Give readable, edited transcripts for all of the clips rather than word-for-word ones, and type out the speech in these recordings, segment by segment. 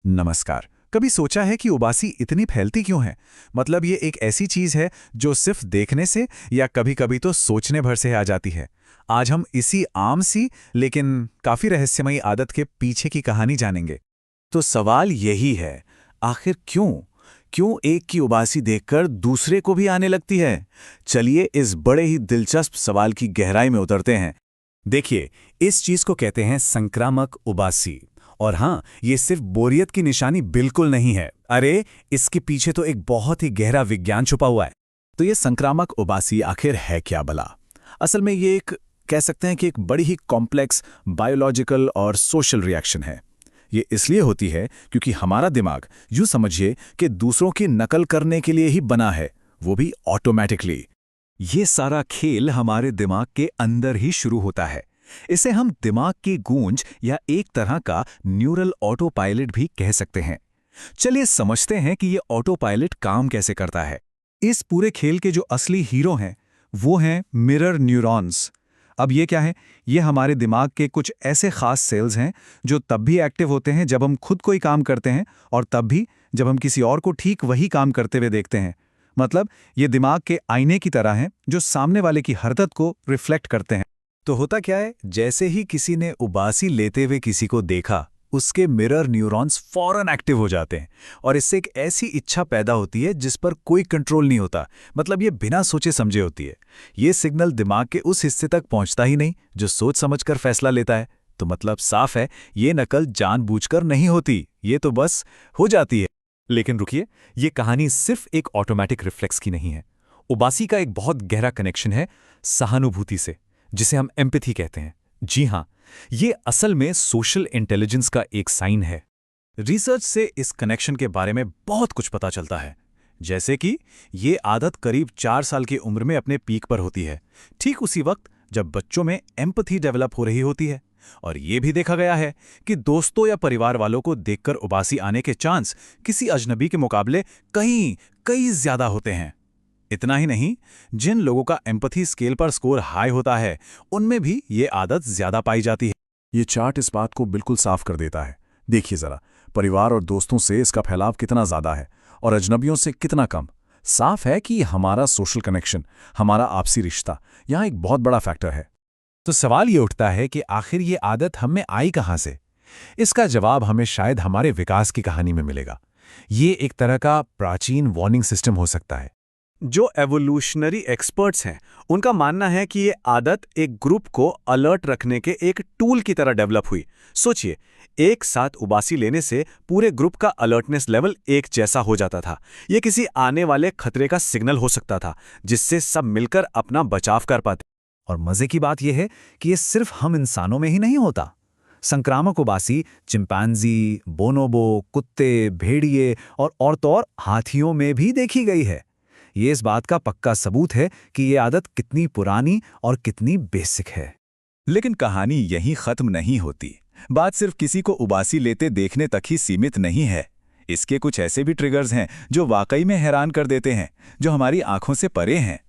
नमस्कार। कभी सोचा है कि उबासी इतनी फैलती क्यों है? मतलब ये एक ऐसी चीज है जो सिर्फ देखने से या कभी-कभी तो सोचने भर से आ जाती है। आज हम इसी आम सी लेकिन काफी रहस्यमयी आदत के पीछे की कहानी जानेंगे। तो सवाल यही है, आखिर क्यों? क्यों एक की उबासी देखकर दूसरे को भी आने लगती है? चलिए इस बड़े ही दिलचस्प सवाल की गहराई में उतरते हैं। देखिए, इस चीज को कहते हैं संक्रामक उबासी। और हाँ, ये सिर्फ बोरियत की निशानी बिल्कुल नहीं है। अरे, इसके पीछे तो एक बहुत ही गहरा विज्ञान छुपा हुआ है। तो ये संक्रामक उबासी आखिर है क्या भला? असल में ये एक कह सकते हैं कि एक बड़ी ही कॉम्प्लेक्स बायोलॉजिकल और सोशल रिएक्शन है। ये इसलिए होती है क्योंकि हमारा दिमाग यूं समझिए कि दूसरों की नकल करने के लिए ही बना है, वो भी ऑटोमेटिकली। ये सारा खेल हमारे दिमाग के अंदर ही शुरू होता है। इसे हम दिमाग की गूंज या एक तरह का न्यूरल ऑटो पायलट भी कह सकते हैं। चलिए समझते हैं कि ये ऑटो पायलट काम कैसे करता है। इस पूरे खेल के जो असली हीरो हैं, वो हैं मिरर न्यूरॉन्स। अब ये क्या है? ये हमारे दिमाग के कुछ ऐसे खास सेल्स हैं जो तब भी एक्टिव होते हैं जब हम खुद कोई काम करते हैं, और तब भी जब हम किसी और को ठीक वही काम करते हुए देखते हैं। मतलब ये दिमाग के आईने की तरह हैं जो सामने वाले की हरकत को रिफ्लेक्ट करते हैं। तो होता क्या है, जैसे ही किसी ने उबासी लेते हुए किसी को देखा, उसके मिरर न्यूरॉन्स फौरन एक्टिव हो जाते हैं और इससे एक ऐसी इच्छा पैदा होती है जिस पर कोई कंट्रोल नहीं होता। मतलब ये बिना सोचे समझे होती है। ये सिग्नल दिमाग के उस हिस्से तक पहुंचता ही नहीं जो सोच समझकर फैसला लेता है। तो मतलब साफ है, ये नकल जानबूझकर नहीं होती, ये तो बस हो जाती है। लेकिन रुकिए, ये कहानी सिर्फ एक ऑटोमेटिक रिफ्लेक्स की नहीं है। उबासी का एक बहुत गहरा कनेक्शन है सहानुभूति से, जिसे हम एम्पैथी कहते हैं। जी हाँ, ये असल में सोशल इंटेलिजेंस का एक साइन है। रिसर्च से इस कनेक्शन के बारे में बहुत कुछ पता चलता है। जैसे कि ये आदत करीब 4 साल की उम्र में अपने पीक पर होती है, ठीक उसी वक्त जब बच्चों में एम्पैथी डेवलप हो रही होती है। और ये भी देखा गया है कि दोस्तों या परिवार वालों को देखकर उबासी आने के चांस किसी अजनबी के मुकाबले कई कई ज्यादा होते हैं। इतना ही नहीं, जिन लोगों का एम्पैथी स्केल पर स्कोर हाई होता है, उनमें भी ये आदत ज्यादा पाई जाती है। ये चार्ट इस बात को बिल्कुल साफ कर देता है। देखिए जरा, परिवार और दोस्तों से इसका फैलाव कितना ज्यादा है और अजनबियों से कितना कम। साफ है कि हमारा सोशल कनेक्शन, हमारा आपसी रिश्ता यहाँ एक बहुत बड़ा फैक्टर है। तो सवाल ये उठता है कि आखिर ये आदत हमें आई कहाँ से? इसका जवाब हमें शायद हमारे विकास की कहानी में मिलेगा। ये एक तरह का प्राचीन वार्निंग सिस्टम हो सकता है। जो एवोल्यूशनरी एक्सपर्ट्स हैं, उनका मानना है कि ये आदत एक ग्रुप को अलर्ट रखने के एक टूल की तरह डेवलप हुई। सोचिए, एक साथ उबासी लेने से पूरे ग्रुप का अलर्टनेस लेवल एक जैसा हो जाता था। ये किसी आने वाले खतरे का सिग्नल हो सकता था, जिससे सब मिलकर अपना बचाव कर पाते। और मजे की बात यह है कि ये सिर्फ हम इंसानों में ही नहीं होता। संक्रामक उबासी चिंपैंजी, बोनोबो, कुत्ते, भेड़िए और तो और हाथियों में भी देखी गई है। ये इस बात का पक्का सबूत है कि ये आदत कितनी पुरानी और कितनी बेसिक है। लेकिन कहानी यहीं खत्म नहीं होती। बात सिर्फ किसी को उबासी लेते देखने तक ही सीमित नहीं है। इसके कुछ ऐसे भी ट्रिगर्स हैं जो वाकई में हैरान कर देते हैं, जो हमारी आंखों से परे हैं।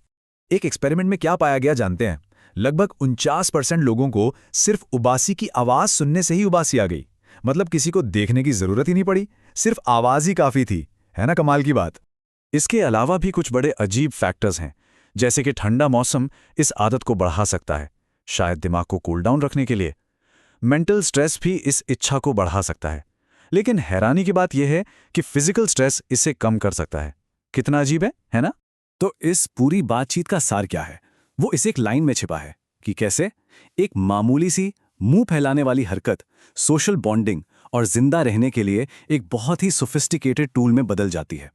एक एक्सपेरिमेंट में क्या पाया गया जानते हैं? लगभग 49% लोगों को सिर्फ उबासी की आवाज सुनने से ही उबासी आ गई। मतलब किसी को देखने की जरूरत ही नहीं पड़ी, सिर्फ आवाज ही काफी थी। है ना कमाल की बात? इसके अलावा भी कुछ बड़े अजीब फैक्टर्स हैं, जैसे कि ठंडा मौसम इस आदत को बढ़ा सकता है, शायद दिमाग को कूल डाउन रखने के लिए। मेंटल स्ट्रेस भी इस इच्छा को बढ़ा सकता है। लेकिन हैरानी की बात यह है कि फिजिकल स्ट्रेस इसे कम कर सकता है। कितना अजीब है ना? तो इस पूरी बातचीत का सार क्या है? वो इस एक लाइन में छिपा है कि कैसे एक मामूली सी मुंह फैलाने वाली हरकत सोशल बॉन्डिंग और जिंदा रहने के लिए एक बहुत ही सोफिस्टिकेटेड टूल में बदल जाती है।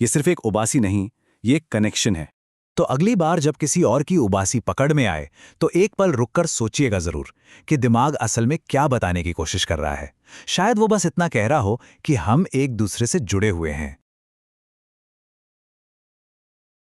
ये सिर्फ एक उबासी नहीं, ये एक कनेक्शन है। तो अगली बार जब किसी और की उबासी पकड़ में आए, तो एक पल रुककर सोचिएगा जरूर कि दिमाग असल में क्या बताने की कोशिश कर रहा है। शायद वो बस इतना कह रहा हो कि हम एक दूसरे से जुड़े हुए हैं।